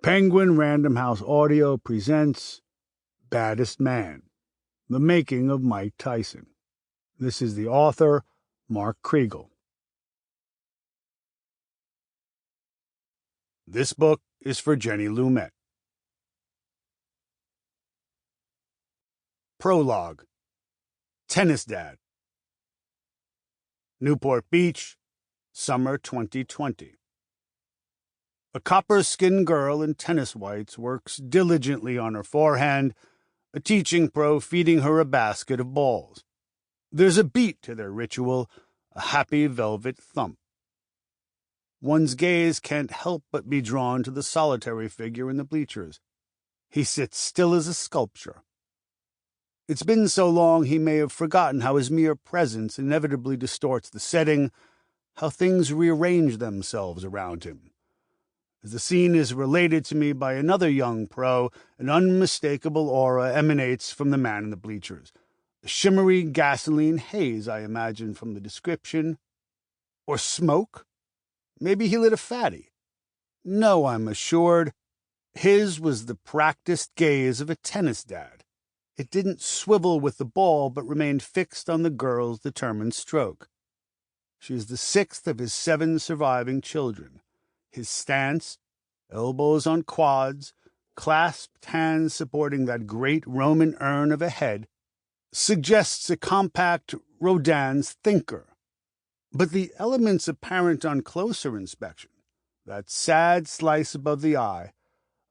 Penguin Random House Audio presents Baddest Man, The Making of Mike Tyson. This is the author, Mark Kriegel. This book is for Jenny Lumet. Prologue. Tennis Dad. Newport Beach, summer 2020. A copper-skinned girl in tennis whites works diligently on her forehand, a teaching pro feeding her a basket of balls. There's a beat to their ritual, a happy velvet thump. One's gaze can't help but be drawn to the solitary figure in the bleachers. He sits still as a sculpture. It's been so long he may have forgotten how his mere presence inevitably distorts the setting, how things rearrange themselves around him. As the scene is related to me by another young pro, an unmistakable aura emanates from the man in the bleachers. A shimmery gasoline haze, I imagine from the description. Or smoke? Maybe he lit a fatty. No, I'm assured. His was the practiced gaze of a tennis dad. It didn't swivel with the ball, but remained fixed on the girl's determined stroke. She is the sixth of his 7 surviving children. His stance, elbows on quads, clasped hands supporting that great Roman urn of a head, suggests a compact Rodin's thinker. But the elements apparent on closer inspection, that sad slice above the eye,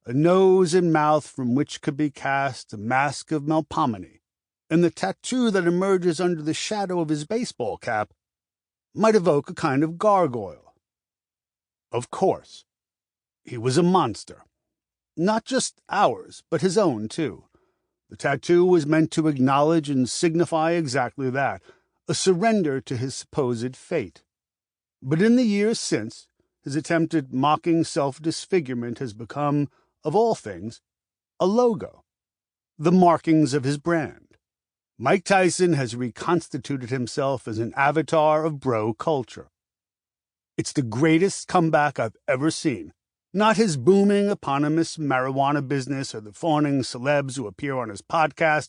a nose and mouth from which could be cast a mask of Melpomene, and the tattoo that emerges under the shadow of his baseball cap, might evoke a kind of gargoyle. Of course. He was a monster. Not just ours, but his own, too. The tattoo was meant to acknowledge and signify exactly that, a surrender to his supposed fate. But in the years since, his attempted mocking self-disfigurement has become, of all things, a logo, the markings of his brand. Mike Tyson has reconstituted himself as an avatar of bro culture. It's the greatest comeback I've ever seen. Not his booming eponymous marijuana business or the fawning celebs who appear on his podcast,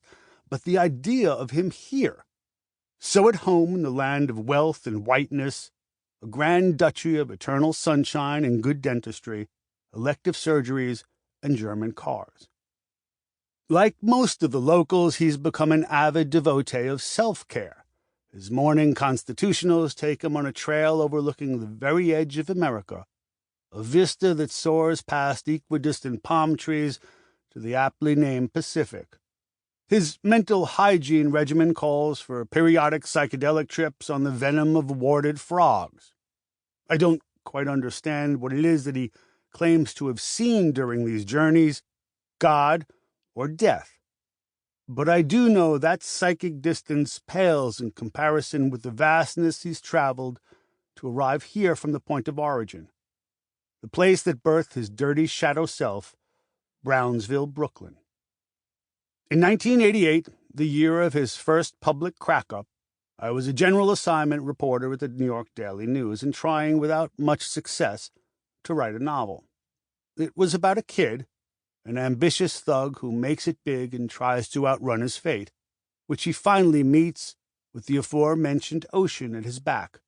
but the idea of him here, so at home in the land of wealth and whiteness, a grand duchy of eternal sunshine and good dentistry, elective surgeries, and German cars. Like most of the locals, he's become an avid devotee of self-care. His morning constitutionals take him on a trail overlooking the very edge of America, a vista that soars past equidistant palm trees to the aptly named Pacific. His mental hygiene regimen calls for periodic psychedelic trips on the venom of warded frogs. I don't quite understand what it is that he claims to have seen during these journeys, God or death. But I do know that psychic distance pales in comparison with the vastness he's traveled to arrive here from the point of origin, the place that birthed his dirty shadow self, Brownsville, Brooklyn. In 1988, the year of his first public crack-up, I was a general assignment reporter at the New York Daily News and trying, without much success, to write a novel. It was about a kid, an ambitious thug who makes it big and tries to outrun his fate, which he finally meets with the aforementioned ocean at his back,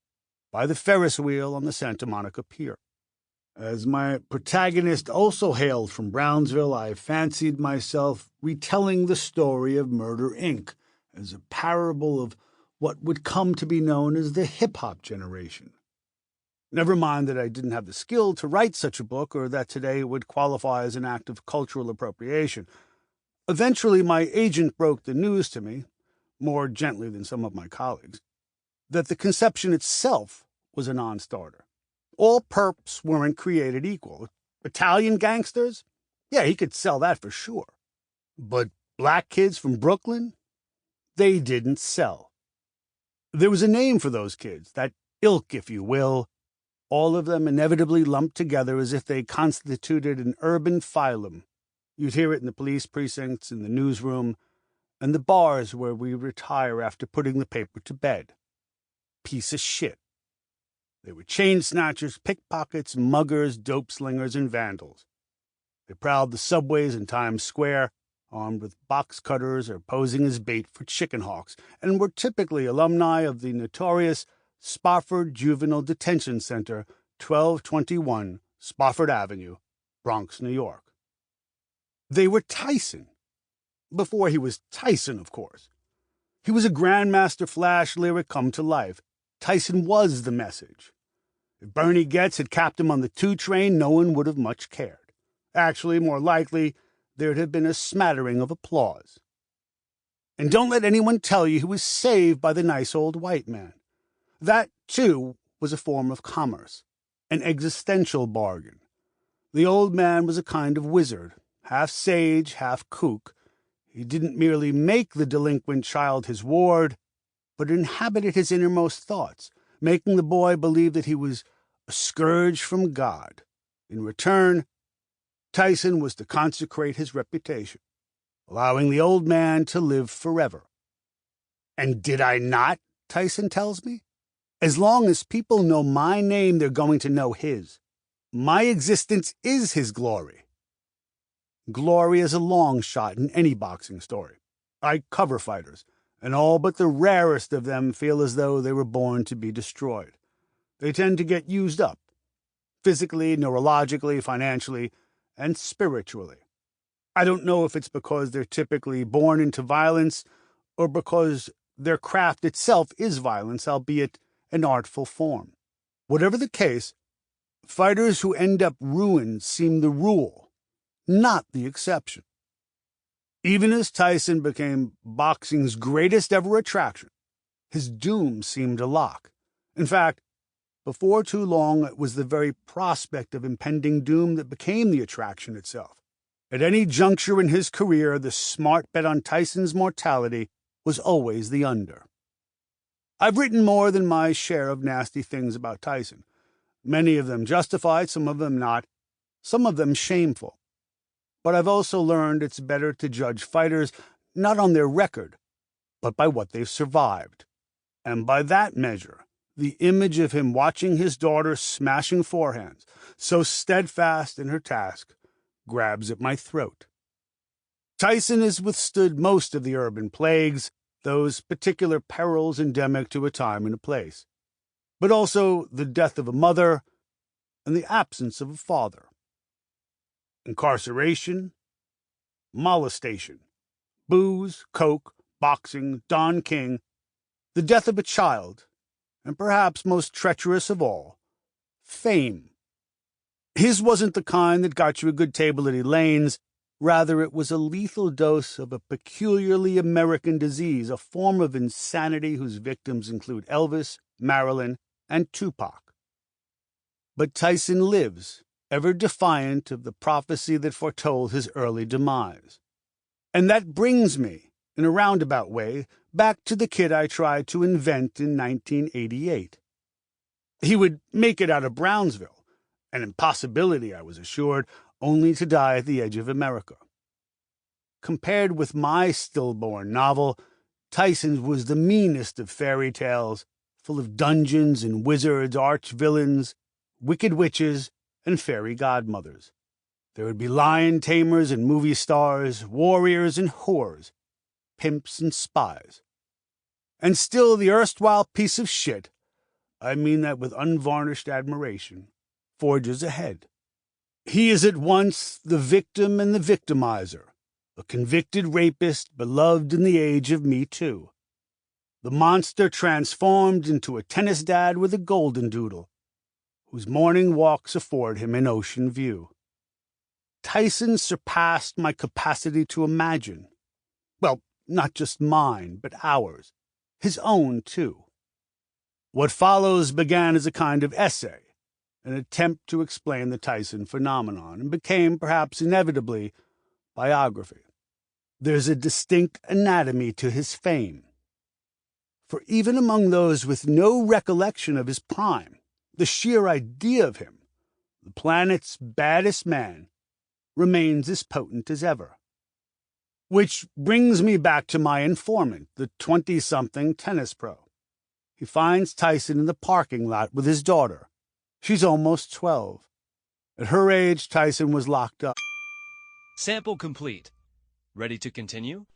by the Ferris wheel on the Santa Monica Pier. As my protagonist also hailed from Brownsville, I fancied myself retelling the story of Murder, Inc. as a parable of what would come to be known as the hip-hop generation. Never mind that I didn't have the skill to write such a book, or that today it would qualify as an act of cultural appropriation. Eventually, my agent broke the news to me, more gently than some of my colleagues, that the conception itself was a non-starter. All perps weren't created equal. Italian gangsters? Yeah, he could sell that for sure. But black kids from Brooklyn? They didn't sell. There was a name for those kids, that ilk, if you will, all of them inevitably lumped together as if they constituted an urban phylum. You'd hear it in the police precincts, in the newsroom, and the bars where we retire after putting the paper to bed. Piece of shit. They were chain snatchers, pickpockets, muggers, dope slingers, and vandals. They prowled the subways in Times Square, armed with box cutters or posing as bait for chicken hawks, and were typically alumni of the notorious Spofford Juvenile Detention Center, 1221 Spofford Avenue, Bronx, New York. They were Tyson. Before he was Tyson, of course. He was a Grandmaster Flash lyric come to life. Tyson was the message. If Bernie Getz had capped him on the 2 train, no one would have much cared. Actually, more likely, there'd have been a smattering of applause. And don't let anyone tell you he was saved by the nice old white man. That, too, was a form of commerce, an existential bargain. The old man was a kind of wizard, half sage, half kook. He didn't merely make the delinquent child his ward, but inhabited his innermost thoughts, making the boy believe that he was a scourge from God. In return, Tyson was to consecrate his reputation, allowing the old man to live forever. And did I not, Tyson tells me? As long as people know my name, they're going to know his. My existence is his glory. Glory is a long shot in any boxing story. I cover fighters, and all but the rarest of them feel as though they were born to be destroyed. They tend to get used up, physically, neurologically, financially, and spiritually. I don't know if it's because they're typically born into violence or because their craft itself is violence, albeit an artful form. Whatever the case, fighters who end up ruined seem the rule, not the exception. Even as Tyson became boxing's greatest ever attraction, his doom seemed a lock. In fact, before too long, it was the very prospect of impending doom that became the attraction itself. At any juncture in his career, the smart bet on Tyson's mortality was always the under. I've written more than my share of nasty things about Tyson. Many of them justified, some of them not, some of them shameful. But I've also learned it's better to judge fighters not on their record, but by what they've survived. And by that measure, the image of him watching his daughter smashing forehands, so steadfast in her task, grabs at my throat. Tyson has withstood most of the urban plagues, those particular perils endemic to a time and a place, but also the death of a mother and the absence of a father. Incarceration, molestation, booze, coke, boxing, Don King, the death of a child, and perhaps most treacherous of all, fame. His wasn't the kind that got you a good table at Elaine's. Rather, it was a lethal dose of a peculiarly American disease, a form of insanity whose victims include Elvis, Marilyn, and Tupac. But Tyson lives, ever defiant of the prophecy that foretold his early demise. And that brings me, in a roundabout way, back to the kid I tried to invent in 1988. He would make it out of Brownsville, an impossibility, I was assured, only to die at the edge of America. Compared with my stillborn novel, Tyson's was the meanest of fairy tales, full of dungeons and wizards, arch-villains, wicked witches, and fairy godmothers. There would be lion tamers and movie stars, warriors and whores, pimps and spies. And still the erstwhile piece of shit, I mean that with unvarnished admiration, forges ahead. He is at once the victim and the victimizer, a convicted rapist beloved in the age of Me Too, the monster transformed into a tennis dad with a golden doodle, whose morning walks afford him an ocean view. Tyson surpassed my capacity to imagine. Well, not just mine, but ours. His own, too. What follows began as a kind of essay, an attempt to explain the Tyson phenomenon, and became, perhaps inevitably, biography. There's a distinct anatomy to his fame. For even among those with no recollection of his prime, the sheer idea of him, the planet's baddest man, remains as potent as ever. Which brings me back to my informant, the 20-something tennis pro. He finds Tyson in the parking lot with his daughter. She's almost 12. At her age, Tyson was locked up. Sample complete. Ready to continue?